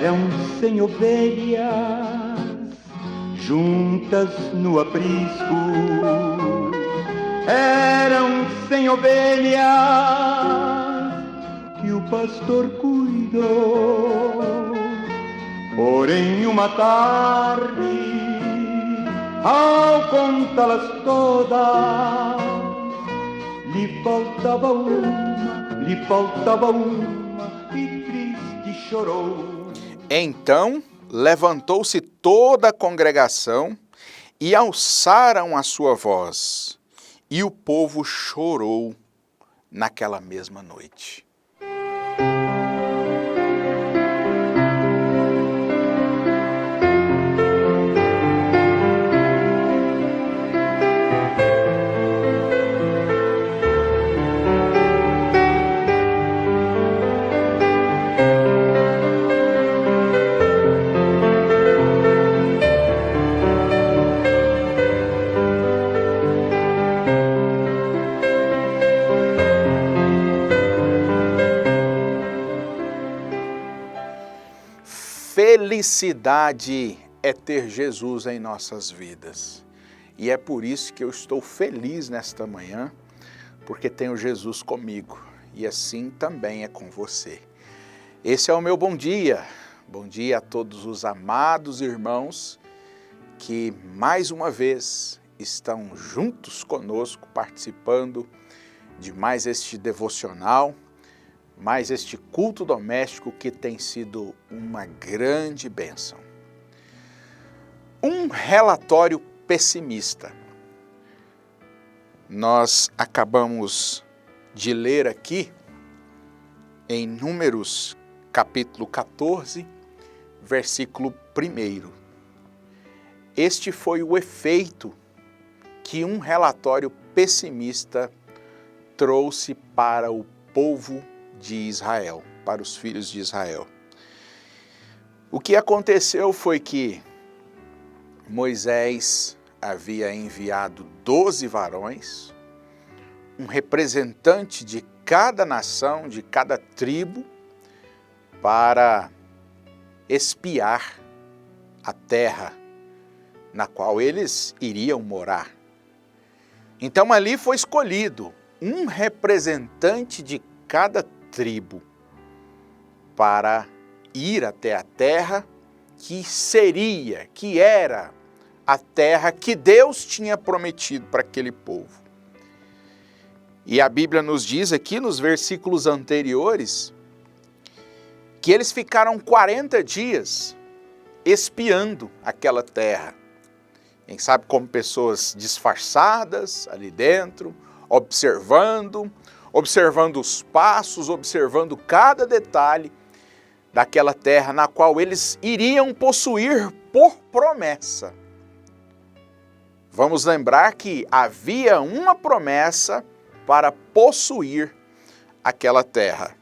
Eram 100 ovelhas juntas no aprisco. Eram 100 ovelhas que o pastor cuidou. Porém, uma tarde, ao contá-las todas, lhe faltava uma, e triste chorou. Então levantou-se toda a congregação e alçaram a sua voz, e o povo chorou naquela mesma noite. Felicidade é ter Jesus em nossas vidas. E é por isso que eu estou feliz nesta manhã, porque tenho Jesus comigo. E assim também é com você. Esse é o meu bom dia. Bom dia a todos os amados irmãos que mais uma vez estão juntos conosco, participando de mais este devocional, mais este culto doméstico que tem sido uma grande bênção. Um relatório pessimista. Nós acabamos de ler aqui em Números capítulo 14, versículo 1. Este foi o efeito que um relatório pessimista trouxe para o povo de Israel, para os filhos de Israel. O que aconteceu foi que Moisés havia enviado 12 varões, um representante de cada nação, de cada tribo, para espiar a terra na qual eles iriam morar. Então ali foi escolhido um representante de cada tribo para ir até a terra que era a terra que Deus tinha prometido para aquele povo. E a Bíblia nos diz aqui nos versículos anteriores que eles ficaram 40 dias espiando aquela terra. Quem sabe como pessoas disfarçadas ali dentro, observando os passos, observando cada detalhe daquela terra na qual eles iriam possuir por promessa. Vamos lembrar que havia uma promessa para possuir aquela terra.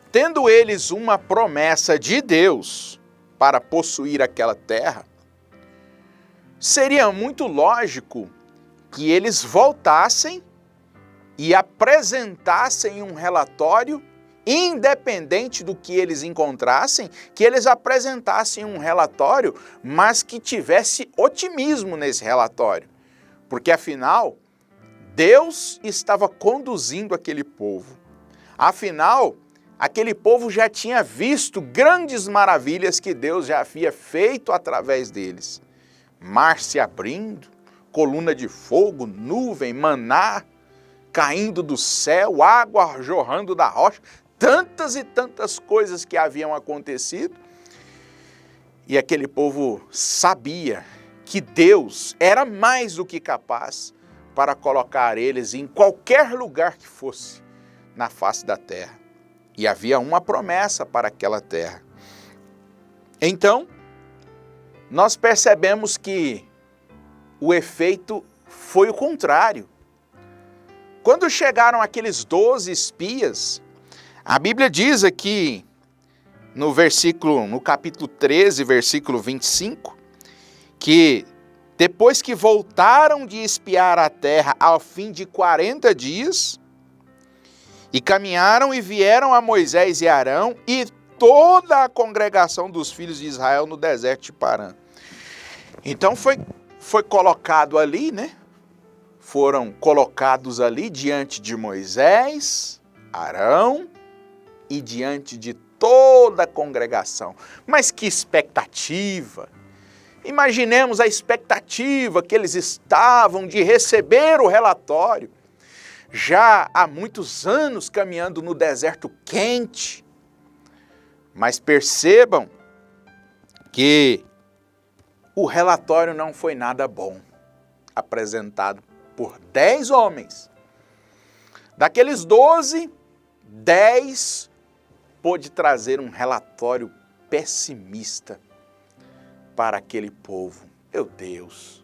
Tendo eles uma promessa de Deus para possuir aquela terra, seria muito lógico que eles voltassem e apresentassem um relatório, independente do que eles encontrassem, que eles apresentassem um relatório, mas que tivesse otimismo nesse relatório. Porque afinal, Deus estava conduzindo aquele povo. Afinal, aquele povo já tinha visto grandes maravilhas que Deus já havia feito através deles. Mar se abrindo, coluna de fogo, nuvem, maná caindo do céu, água jorrando da rocha, tantas e tantas coisas que haviam acontecido. E aquele povo sabia que Deus era mais do que capaz para colocar eles em qualquer lugar que fosse na face da terra. E havia uma promessa para aquela terra. Então, nós percebemos que o efeito foi o contrário. Quando chegaram aqueles 12 espias, a Bíblia diz aqui no capítulo 13, versículo 25, que depois que voltaram de espiar a terra ao fim de 40 dias, e caminharam e vieram a Moisés e Arão e toda a congregação dos filhos de Israel no deserto de Parã. Então foi colocado ali, né? Foram colocados ali diante de Moisés, Arão e diante de toda a congregação. Mas que expectativa! Imaginemos a expectativa que eles estavam de receber o relatório. Já há muitos anos caminhando no deserto quente. Mas percebam que o relatório não foi nada bom, apresentado por 10 homens. Daqueles 12, 10 pôde trazer um relatório pessimista para aquele povo. Meu Deus,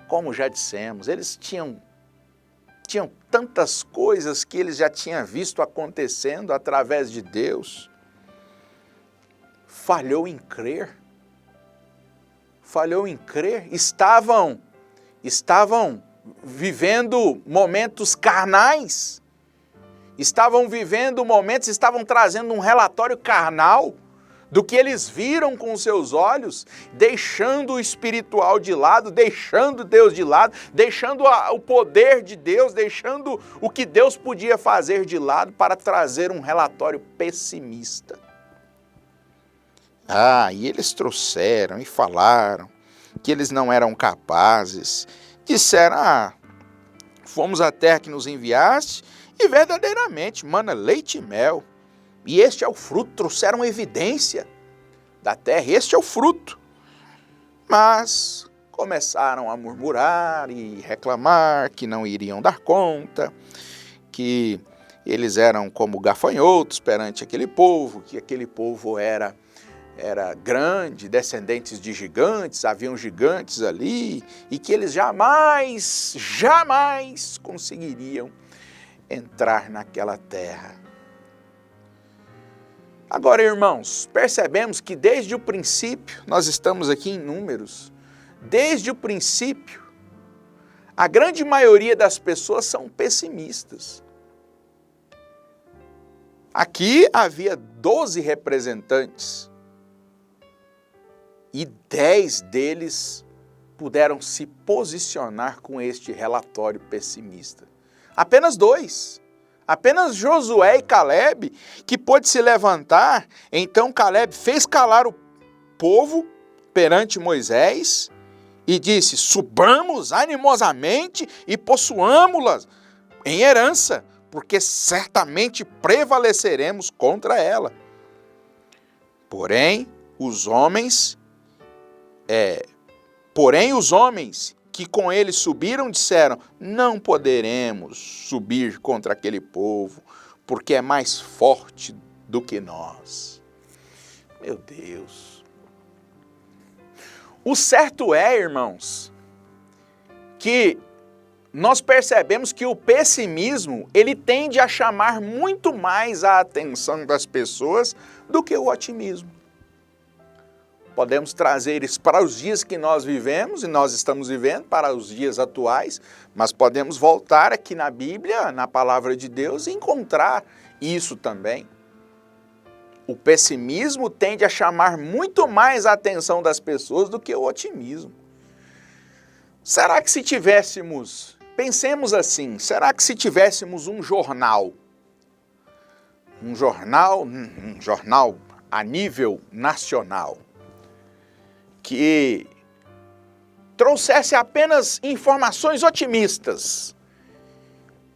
como já dissemos, eles tinham tantas coisas que eles já tinham visto acontecendo através de Deus. Falhou em crer. Estavam vivendo momentos carnais, estavam trazendo um relatório carnal do que eles viram com os seus olhos, deixando o espiritual de lado, deixando Deus de lado, deixando o poder de Deus, deixando o que Deus podia fazer de lado para trazer um relatório pessimista. E eles trouxeram e falaram que eles não eram capazes. Disseram, fomos à terra que nos enviaste e verdadeiramente mana leite e mel. E este é o fruto, trouxeram evidência da terra, este é o fruto. Mas começaram a murmurar e reclamar que não iriam dar conta, que eles eram como gafanhotos perante aquele povo, que aquele povo era grande, descendentes de gigantes, haviam gigantes ali, e que eles jamais conseguiriam entrar naquela terra. Agora, irmãos, percebemos que desde o princípio, nós estamos aqui em Números, desde o princípio, a grande maioria das pessoas são pessimistas. Aqui havia 12 representantes e 10 deles puderam se posicionar com este relatório pessimista. Apenas 2. Apenas Josué e Caleb que pôde se levantar. Então Caleb fez calar o povo perante Moisés e disse: subamos animosamente e possuamo-las em herança, porque certamente prevaleceremos contra ela. Porém, os homens que com ele subiram disseram: não poderemos subir contra aquele povo, porque é mais forte do que nós. Meu Deus. O certo é, irmãos, que nós percebemos que o pessimismo, ele tende a chamar muito mais a atenção das pessoas do que o otimismo. Podemos trazer isso para os dias que nós vivemos e nós estamos vivendo, para os dias atuais, mas podemos voltar aqui na Bíblia, na Palavra de Deus, e encontrar isso também. O pessimismo tende a chamar muito mais a atenção das pessoas do que o otimismo. Será que se tivéssemos, pensemos assim, será que se tivéssemos um jornal a nível nacional, que trouxesse apenas informações otimistas,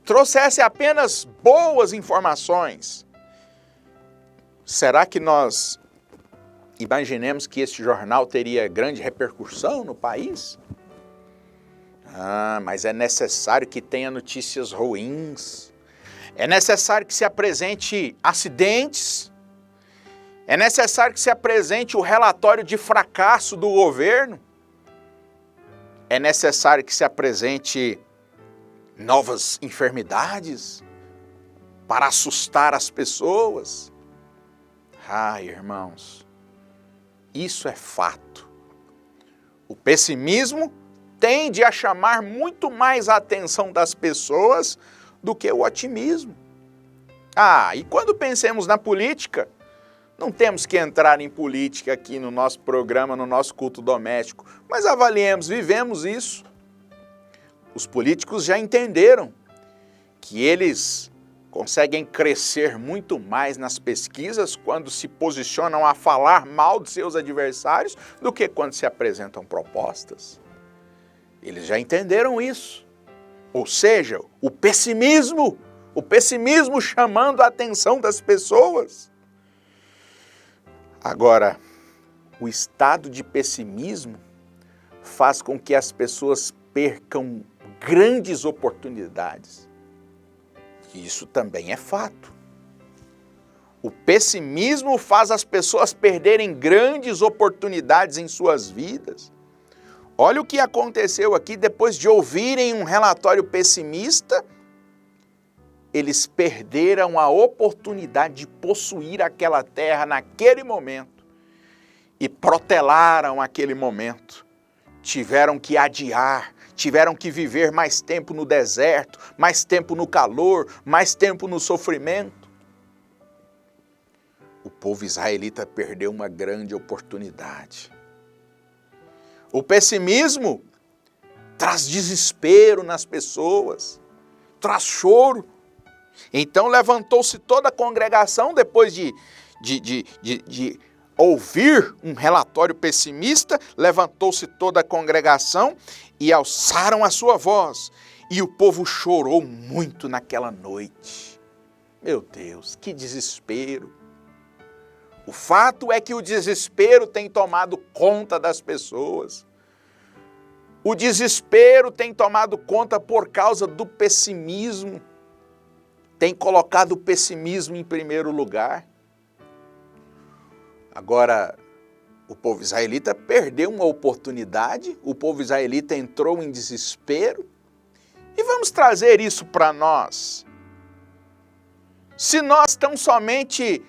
trouxesse apenas boas informações, será que nós imaginemos que este jornal teria grande repercussão no país? Mas é necessário que tenha notícias ruins, é necessário que se apresente acidentes, é necessário que se apresente o relatório de fracasso do governo. É necessário que se apresente novas enfermidades para assustar as pessoas. Irmãos, isso é fato. O pessimismo tende a chamar muito mais a atenção das pessoas do que o otimismo. E quando pensemos na política, Não temos que entrar em política aqui no nosso programa, no nosso culto doméstico, mas avaliemos, vivemos isso. Os políticos já entenderam que eles conseguem crescer muito mais nas pesquisas quando se posicionam a falar mal de seus adversários do que quando se apresentam propostas. Eles já entenderam isso. Ou seja, o pessimismo chamando a atenção das pessoas. Agora, o estado de pessimismo faz com que as pessoas percam grandes oportunidades. Isso também é fato. O pessimismo faz as pessoas perderem grandes oportunidades em suas vidas. Olha o que aconteceu aqui depois de ouvirem um relatório pessimista. Eles perderam a oportunidade de possuir aquela terra naquele momento e protelaram aquele momento. Tiveram que adiar, tiveram que viver mais tempo no deserto, mais tempo no calor, mais tempo no sofrimento. O povo israelita perdeu uma grande oportunidade. O pessimismo traz desespero nas pessoas, traz choro. Então levantou-se toda a congregação depois de ouvir um relatório pessimista, levantou-se toda a congregação e alçaram a sua voz. E o povo chorou muito naquela noite. Meu Deus, que desespero! O fato é que o desespero tem tomado conta das pessoas. O desespero tem tomado conta por causa do pessimismo. Tem colocado o pessimismo em primeiro lugar. Agora, o povo israelita perdeu uma oportunidade, o povo israelita entrou em desespero. E vamos trazer isso para nós. Se nós tão somente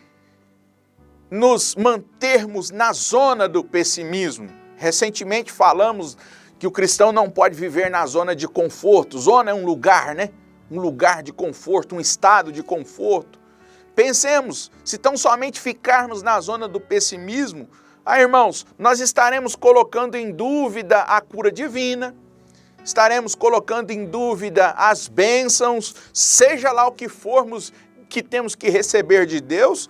nos mantermos na zona do pessimismo, recentemente falamos que o cristão não pode viver na zona de conforto. Zona é um lugar, né? Um lugar de conforto, um estado de conforto. Pensemos, se tão somente ficarmos na zona do pessimismo, irmãos, nós estaremos colocando em dúvida a cura divina, estaremos colocando em dúvida as bênçãos, seja lá o que formos que temos que receber de Deus,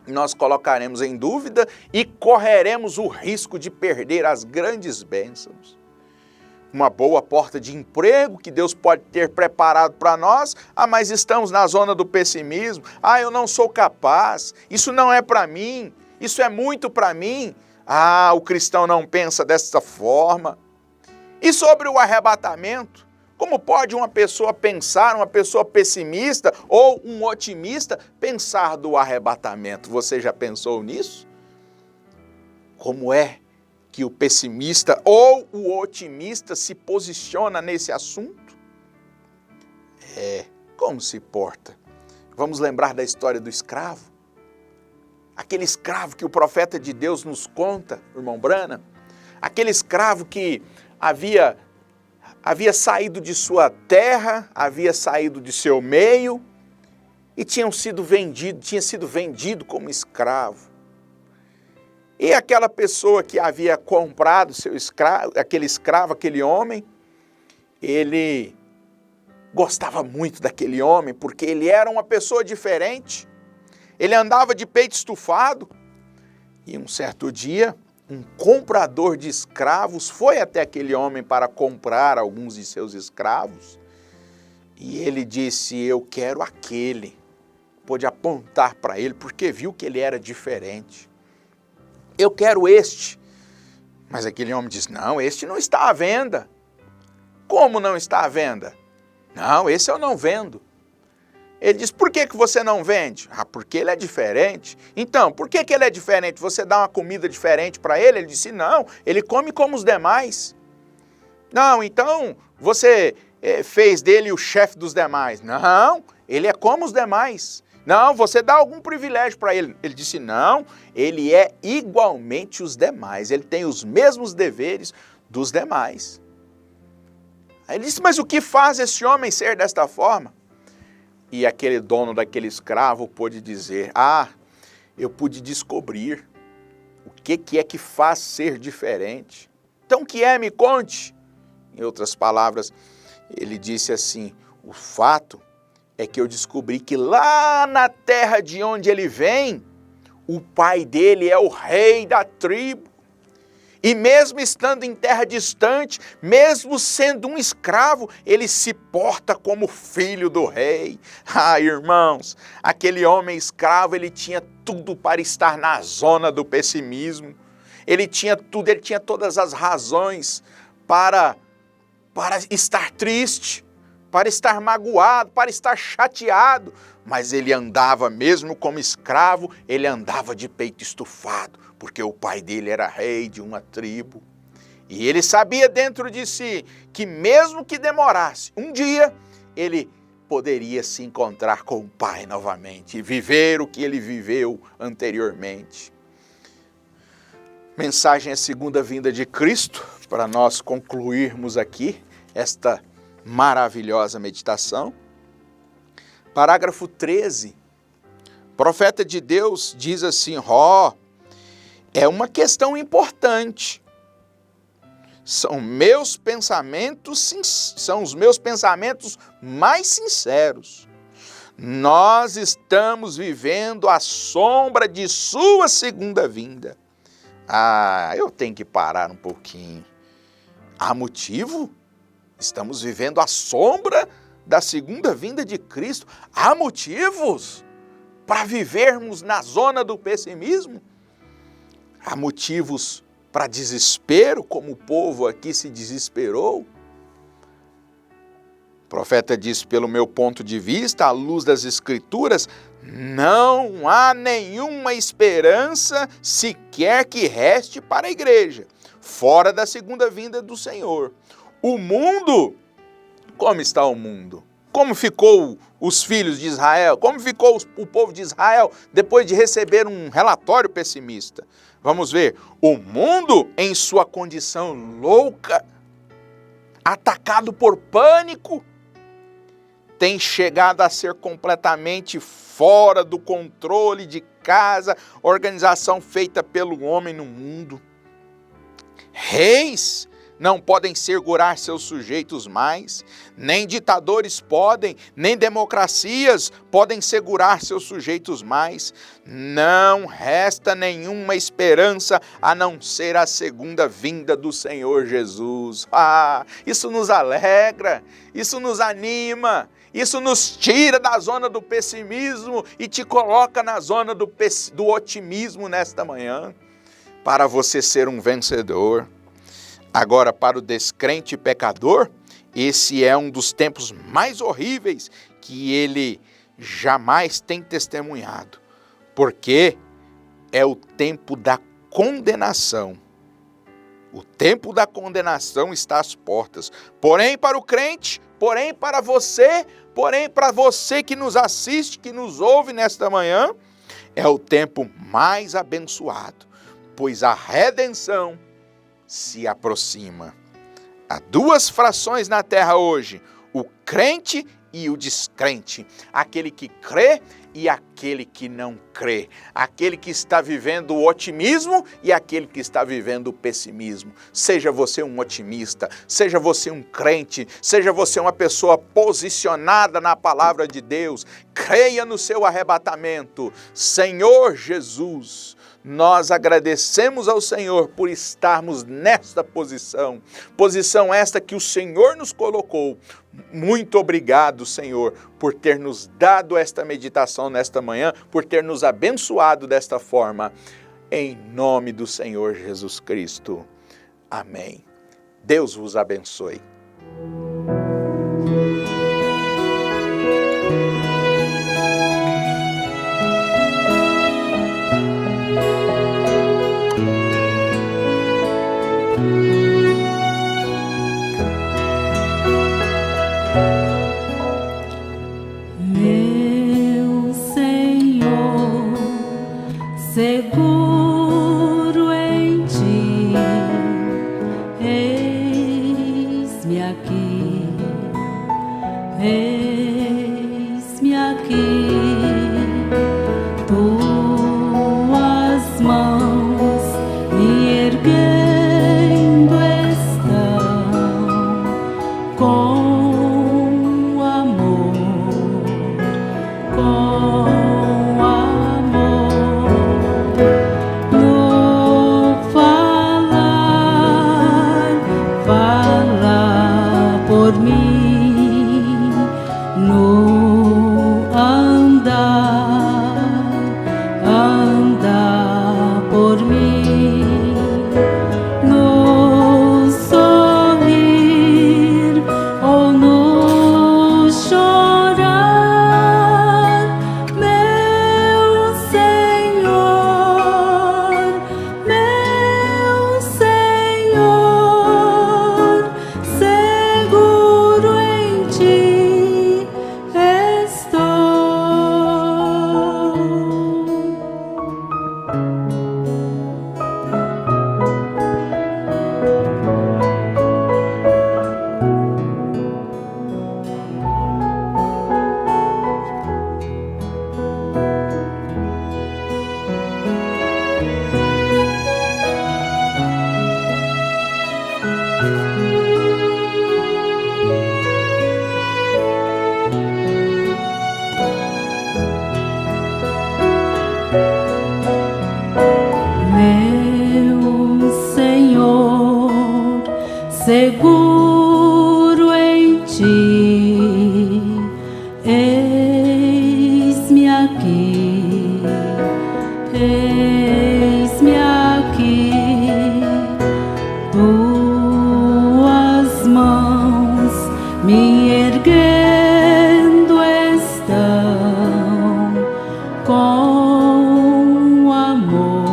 nós colocaremos em dúvida e correremos o risco de perder as grandes bênçãos. Uma boa porta de emprego que Deus pode ter preparado para nós, mas estamos na zona do pessimismo. Eu não sou capaz, isso não é para mim, isso é muito para mim. O cristão não pensa dessa forma. E sobre o arrebatamento, como pode uma pessoa pensar, uma pessoa pessimista ou um otimista, pensar do arrebatamento? Você já pensou nisso? Como é que o pessimista ou o otimista se posiciona nesse assunto? Como se porta? Vamos lembrar da história do escravo? Aquele escravo que o profeta de Deus nos conta, irmão Branham, aquele escravo que havia saído de sua terra, havia saído de seu meio e tinha sido vendido como escravo. E aquela pessoa que havia comprado seu escravo, aquele homem, ele gostava muito daquele homem porque ele era uma pessoa diferente. Ele andava de peito estufado. E um certo dia, um comprador de escravos foi até aquele homem para comprar alguns de seus escravos. E ele disse: eu quero aquele. Pôde apontar para ele porque viu que ele era diferente. Eu quero este. Mas aquele homem disse: não, este não está à venda. Como não está à venda? Não, esse eu não vendo. Ele disse: por que você não vende? Porque ele é diferente. Então, por que ele é diferente? Você dá uma comida diferente para ele? Ele disse: não, ele come como os demais. Não, então você fez dele o chefe dos demais. Não, ele é como os demais. Não, você dá algum privilégio para ele. Ele disse: não, ele é igualmente os demais. Ele tem os mesmos deveres dos demais. Aí ele disse: mas o que faz esse homem ser desta forma? E aquele dono daquele escravo pôde dizer: eu pude descobrir o que é que faz ser diferente. Então, o que é? Me conte. Em outras palavras, ele disse assim, o fato é que eu descobri que lá na terra de onde ele vem, o pai dele é o rei da tribo. E mesmo estando em terra distante, mesmo sendo um escravo, ele se porta como filho do rei. Ah, irmãos, aquele homem escravo, ele tinha tudo para estar na zona do pessimismo. Ele tinha tudo, ele tinha todas as razões para estar triste, para estar magoado, para estar chateado. Mas ele andava, mesmo como escravo, ele andava de peito estufado, porque o pai dele era rei de uma tribo. E ele sabia dentro de si que mesmo que demorasse, um dia ele poderia se encontrar com o pai novamente e viver o que ele viveu anteriormente. Mensagem é a segunda vinda de Cristo, para nós concluirmos aqui esta maravilhosa meditação. Parágrafo 13, profeta de Deus diz assim, é uma questão importante. São os meus pensamentos mais sinceros. Nós estamos vivendo a sombra de sua segunda vinda. Eu tenho que parar um pouquinho. Há motivo? Estamos vivendo a sombra da segunda vinda de Cristo. Há motivos para vivermos na zona do pessimismo? Há motivos para desespero, como o povo aqui se desesperou? O profeta disse, pelo meu ponto de vista, à luz das Escrituras, não há nenhuma esperança sequer que reste para a igreja, fora da segunda vinda do Senhor. O mundo, como está o mundo? Como ficou os filhos de Israel? Como ficou o povo de Israel depois de receber um relatório pessimista? Vamos ver, o mundo em sua condição louca, atacado por pânico, tem chegado a ser completamente fora do controle de casa, organização feita pelo homem no mundo. Reis não podem segurar seus sujeitos mais, nem ditadores podem, nem democracias podem segurar seus sujeitos mais. Não resta nenhuma esperança a não ser a segunda vinda do Senhor Jesus. Isso nos alegra, isso nos anima, isso nos tira da zona do pessimismo e te coloca na zona do otimismo nesta manhã, para você ser um vencedor. Agora, para o descrente pecador, esse é um dos tempos mais horríveis que ele jamais tem testemunhado, porque é o tempo da condenação. O tempo da condenação está às portas. Porém, para o crente, porém para você que nos assiste, que nos ouve nesta manhã, é o tempo mais abençoado, pois a redenção se aproxima. Há duas frações na terra hoje, o crente e o descrente, aquele que crê e aquele que não crê, aquele que está vivendo o otimismo e aquele que está vivendo o pessimismo. Seja você um otimista, seja você um crente, seja você uma pessoa posicionada na palavra de Deus, creia no seu arrebatamento. Senhor Jesus, nós agradecemos ao Senhor por estarmos nesta posição esta que o Senhor nos colocou. Muito obrigado, Senhor, por ter nos dado esta meditação nesta manhã, por ter nos abençoado desta forma. Em nome do Senhor Jesus Cristo. Amém. Deus vos abençoe. Seguro em ti, eis-me aqui. seguro em ti. Eis-me aqui, eis-me aqui. Tuas mãos me erguendo estão com amor,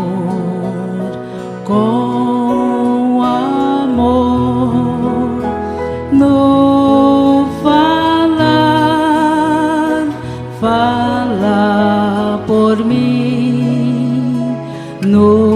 com amor, no falar, fala por mim, no